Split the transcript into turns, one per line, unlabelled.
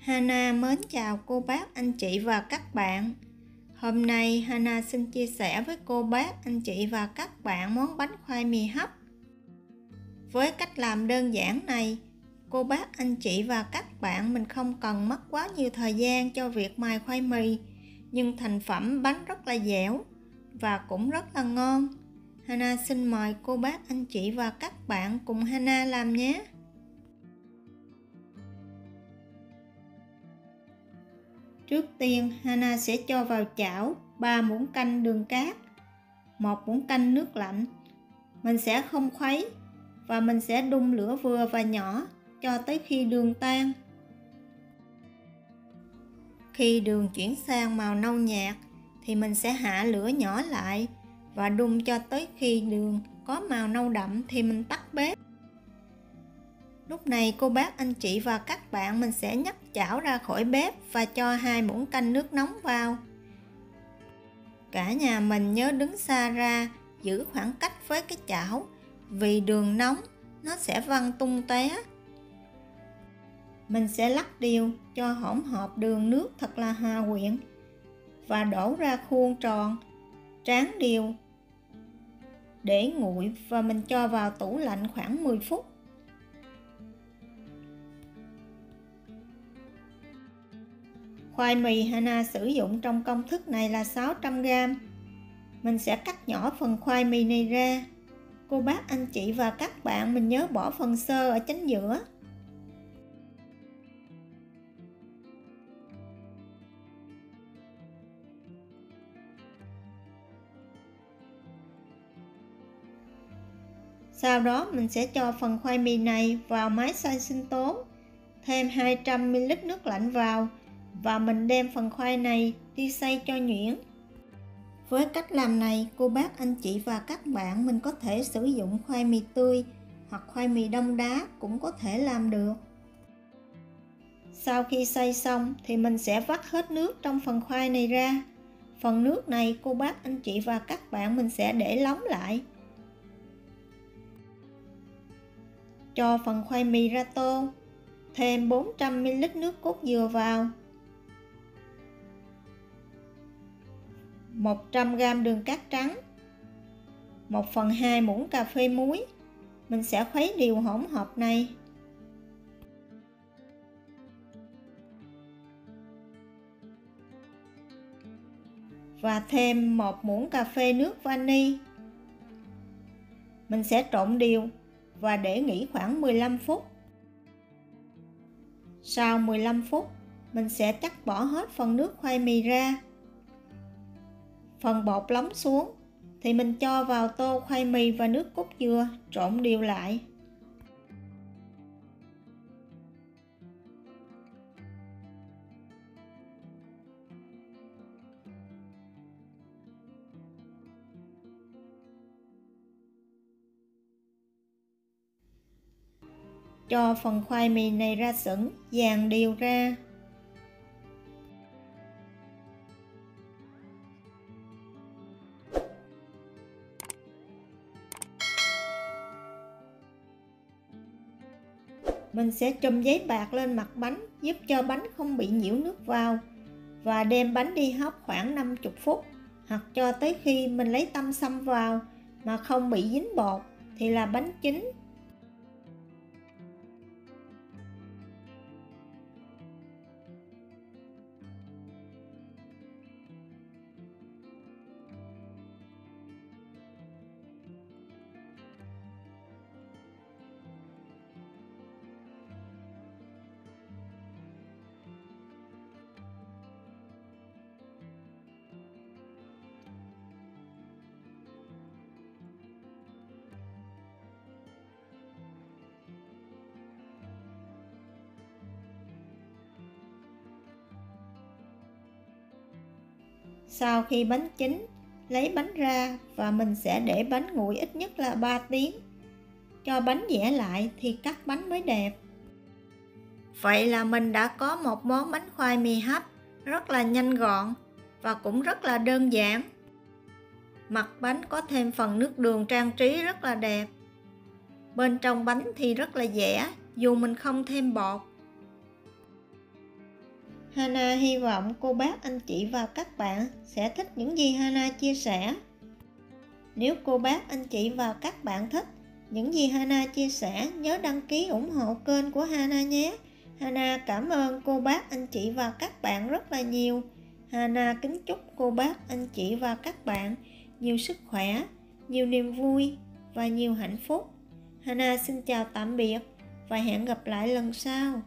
Hana mến chào cô bác, anh chị và các bạn. Hôm nay Hana xin chia sẻ với cô bác, anh chị và các bạn món bánh khoai mì hấp. Với cách làm đơn giản này, cô bác, anh chị và các bạn mình không cần mất quá nhiều thời gian cho việc mài khoai mì, nhưng thành phẩm bánh rất là dẻo và cũng rất là ngon. Hana xin mời cô bác, anh chị và các bạn cùng Hana làm nhé. Trước tiên, Hana sẽ cho vào chảo 3 muỗng canh đường cát, 1 muỗng canh nước lạnh. Mình sẽ không khuấy và mình sẽ đun lửa vừa và nhỏ cho tới khi đường tan. Khi đường chuyển sang màu nâu nhạt thì mình sẽ hạ lửa nhỏ lại và đun cho tới khi đường có màu nâu đậm thì mình tắt bếp. Lúc này cô bác, anh chị và các bạn mình sẽ nhấc chảo ra khỏi bếp và cho 2 muỗng canh nước nóng vào. Cả nhà mình nhớ đứng xa ra, giữ khoảng cách với cái chảo vì đường nóng nó sẽ văng tung tóe. Mình sẽ lắc đều cho hỗn hợp đường nước thật là hòa quyện và đổ ra khuôn tròn, tráng đều để nguội và mình cho vào tủ lạnh khoảng 10 phút. Khoai mì Hana sử dụng trong công thức này là 600g. Mình sẽ cắt nhỏ phần khoai mì này ra. Cô bác, anh chị và các bạn mình nhớ bỏ phần xơ ở chính giữa. Sau đó mình sẽ cho phần khoai mì này vào máy xay sinh tố, thêm 200ml nước lạnh vào và mình đem phần khoai này đi xay cho nhuyễn. Với cách làm này, cô bác, anh chị và các bạn mình có thể sử dụng khoai mì tươi hoặc khoai mì đông đá cũng có thể làm được. Sau khi xay xong thì mình sẽ vắt hết nước trong phần khoai này ra. Phần nước này cô bác, anh chị và các bạn mình sẽ để nóng lại. Cho phần khoai mì ra tô, thêm 400ml nước cốt dừa vào, 100g đường cát trắng, 1/2 muỗng cà phê muối. Mình sẽ khuấy đều hỗn hợp này. Và thêm 1 muỗng cà phê nước vani. Mình sẽ trộn đều và để nghỉ khoảng 15 phút. Sau 15 phút, mình sẽ chắc bỏ hết phần nước khoai mì ra. Phần bột lắng xuống thì mình cho vào tô khoai mì và nước cốt dừa, trộn đều lại. Cho phần khoai mì này ra sửng, dàn đều ra. Mình sẽ trùm giấy bạc lên mặt bánh giúp cho bánh không bị nhiễu nước vào và đem bánh đi hấp khoảng 50 phút hoặc cho tới khi mình lấy tăm xăm vào mà không bị dính bột thì là bánh chín. Sau khi bánh chín, lấy bánh ra và mình sẽ để bánh nguội ít nhất là 3 tiếng. Cho bánh giã lại thì cắt bánh mới đẹp. Vậy là mình đã có một món bánh khoai mì hấp rất là nhanh gọn và cũng rất là đơn giản. Mặt bánh có thêm phần nước đường trang trí rất là đẹp. Bên trong bánh thì rất là dẻ dù mình không thêm bột. Hana hy vọng cô bác, anh chị và các bạn sẽ thích những gì Hana chia sẻ. Nếu cô bác, anh chị và các bạn thích những gì Hana chia sẻ, nhớ đăng ký ủng hộ kênh của Hana nhé. Hana cảm ơn cô bác, anh chị và các bạn rất là nhiều. Hana kính chúc cô bác, anh chị và các bạn nhiều sức khỏe, nhiều niềm vui và nhiều hạnh phúc. Hana xin chào tạm biệt và hẹn gặp lại lần sau.